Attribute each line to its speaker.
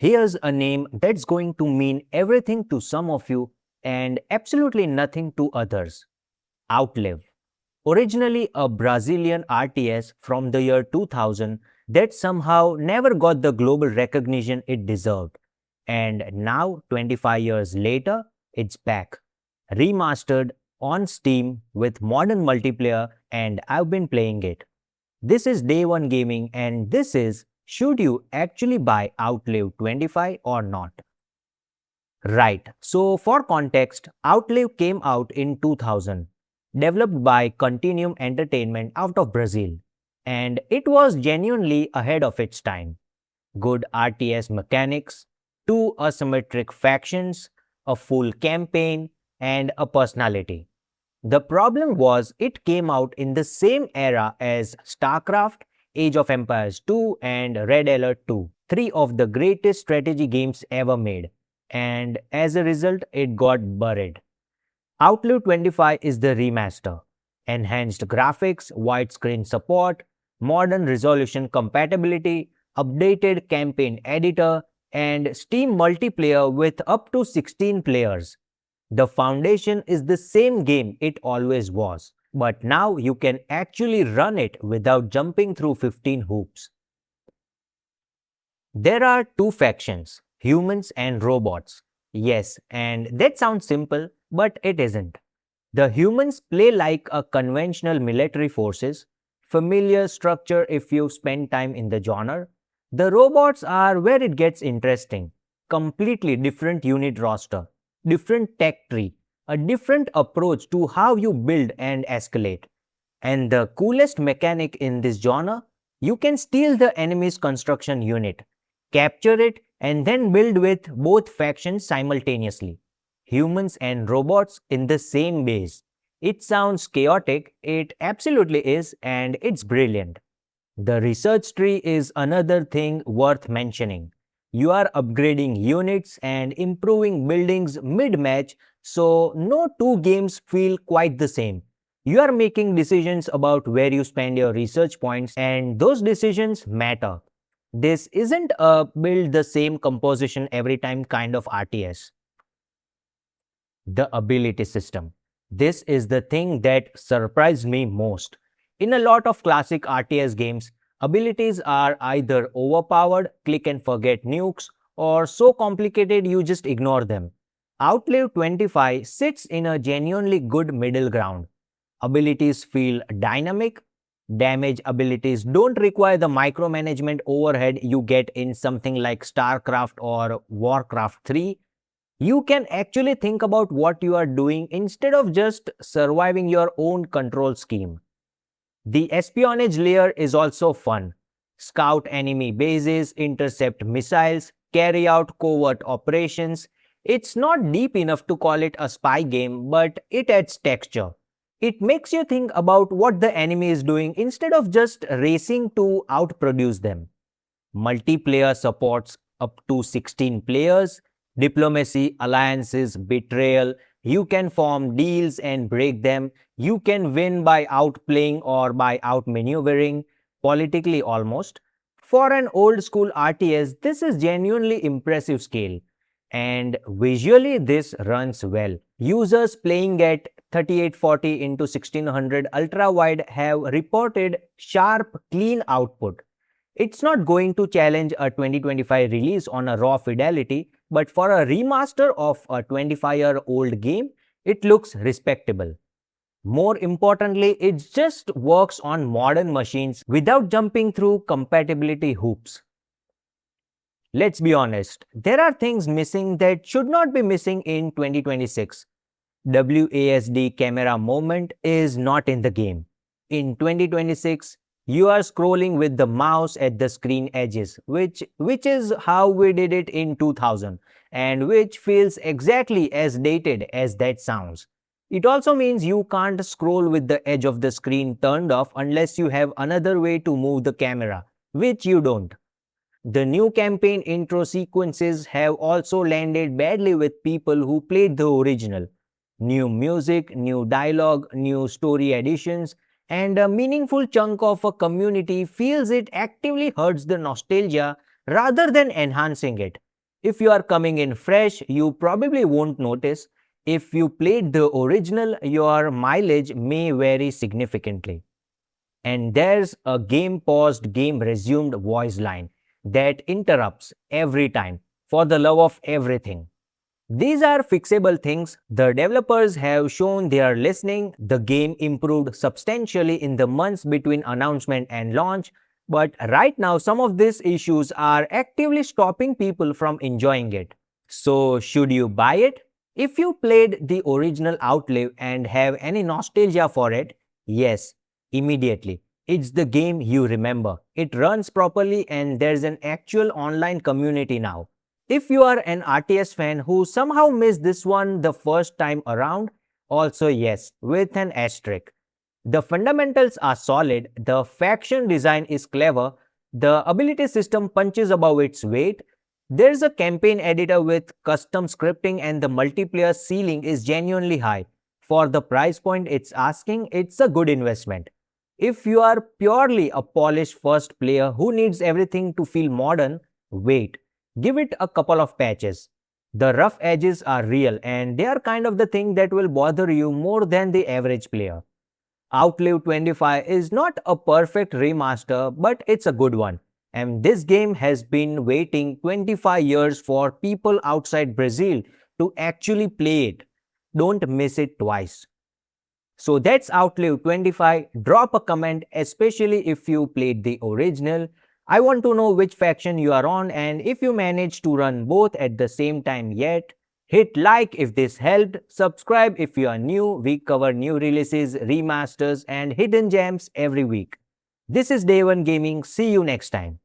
Speaker 1: Here's a name that's going to mean everything to some of you and absolutely nothing to others. Outlive. Originally a Brazilian RTS from the year 2000 that somehow never got the global recognition it deserved. And now, 25 years later, it's back. Remastered on Steam with modern multiplayer, and I've been playing it. This is Day 1 Gaming, and this is should you actually buy Outlive 25 or not? Right, so for context, Outlive came out in 2000, developed by Continuum Entertainment out of Brazil, and it was genuinely ahead of its time. Good RTS mechanics, two asymmetric factions, a full campaign, and a personality. The problem was it came out in the same era as StarCraft, Age of Empires 2, and Red Alert 2, three of the greatest strategy games ever made, and as a result, it got buried. Outlive 25 is the remaster. Enhanced graphics, widescreen support, modern resolution compatibility, updated campaign editor, and Steam multiplayer with up to 16 players. The foundation is the same game it always was, but now you can actually run it without jumping through 15 hoops. There are two factions, humans and robots. Yes, and that sounds simple, but it isn't. The humans play like a conventional military forces, familiar structure if you've spent time in the genre. The robots are where it gets interesting. Completely different unit roster, different tech tree, a different approach to how you build and escalate. And the coolest mechanic in this genre, you can steal the enemy's construction unit, capture it, and then build with both factions simultaneously. Humans and robots in the same base. It sounds chaotic, it absolutely is, and it's brilliant. The research tree is another thing worth mentioning. You are upgrading units and improving buildings mid-match, so no two games feel quite the same. You are making decisions about where you spend your research points, and those decisions matter. This isn't a build the same composition every time kind of RTS. The ability system. This is the thing that surprised me most. In a lot of classic RTS games, abilities are either overpowered, click and forget nukes, or so complicated you just ignore them. Outlive 25 sits in a genuinely good middle ground. Abilities feel dynamic. Damage abilities don't require the micromanagement overhead you get in something like StarCraft or Warcraft 3. You can actually think about what you are doing instead of just surviving your own control scheme. The espionage layer is also fun. Scout enemy bases, intercept missiles, carry out covert operations. It's not deep enough to call it a spy game, but it adds texture. It makes you think about what the enemy is doing instead of just racing to outproduce them. Multiplayer supports up to 16 players, diplomacy, alliances, betrayal. You can form deals and break them. You can win by outplaying or by outmaneuvering, politically almost. For an old school RTS, this is genuinely impressive scale. And visually, this runs well. Users playing at 3840 into 1600 ultra wide have reported sharp, clean output. It's not going to challenge a 2025 release on a raw fidelity, but for a remaster of a 25-year-old game, it looks respectable. More importantly, it just works on modern machines without jumping through compatibility hoops. Let's be honest, there are things missing that should not be missing in 2026. WASD camera movement is not in the game. In 2026, you are scrolling with the mouse at the screen edges, which is how we did it in 2000 and which feels exactly as dated as that sounds. It also means you can't scroll with the edge of the screen turned off unless you have another way to move the camera, which you don't. The new campaign intro sequences have also landed badly with people who played the original. New music, new dialogue, new story additions, and a meaningful chunk of a community feels it actively hurts the nostalgia rather than enhancing it. If you are coming in fresh, you probably won't notice. If you played the original, your mileage may vary significantly. And there's a game paused, game resumed voice line that interrupts every time for the love of everything. These are fixable things. The developers have shown they are listening. The game improved substantially in the months between announcement and launch, but right now some of these issues are actively stopping people from enjoying it. So, should you buy it? If you played the original Outlive and have any nostalgia for it, yes, immediately. It's the game you remember. It runs properly and there's an actual online community now. If you are an RTS fan who somehow missed this one the first time around, also yes, with an asterisk. The fundamentals are solid, the faction design is clever, the ability system punches above its weight, there's a campaign editor with custom scripting, and the multiplayer ceiling is genuinely high. For the price point it's asking, it's a good investment. If you are purely a polished first player who needs everything to feel modern, wait. Give it a couple of patches. The rough edges are real and they are kind of the thing that will bother you more than the average player. Outlive 25 is not a perfect remaster, but it's a good one. And this game has been waiting 25 years for people outside Brazil to actually play it. Don't miss it twice. So that's Outlive 25. Drop a comment, especially if you played the original. I want to know which faction you are on and if you managed to run both at the same time yet. Hit like if this helped, subscribe if you are new. We cover new releases, remasters and hidden gems every week. This is Day One Gaming. See you next time.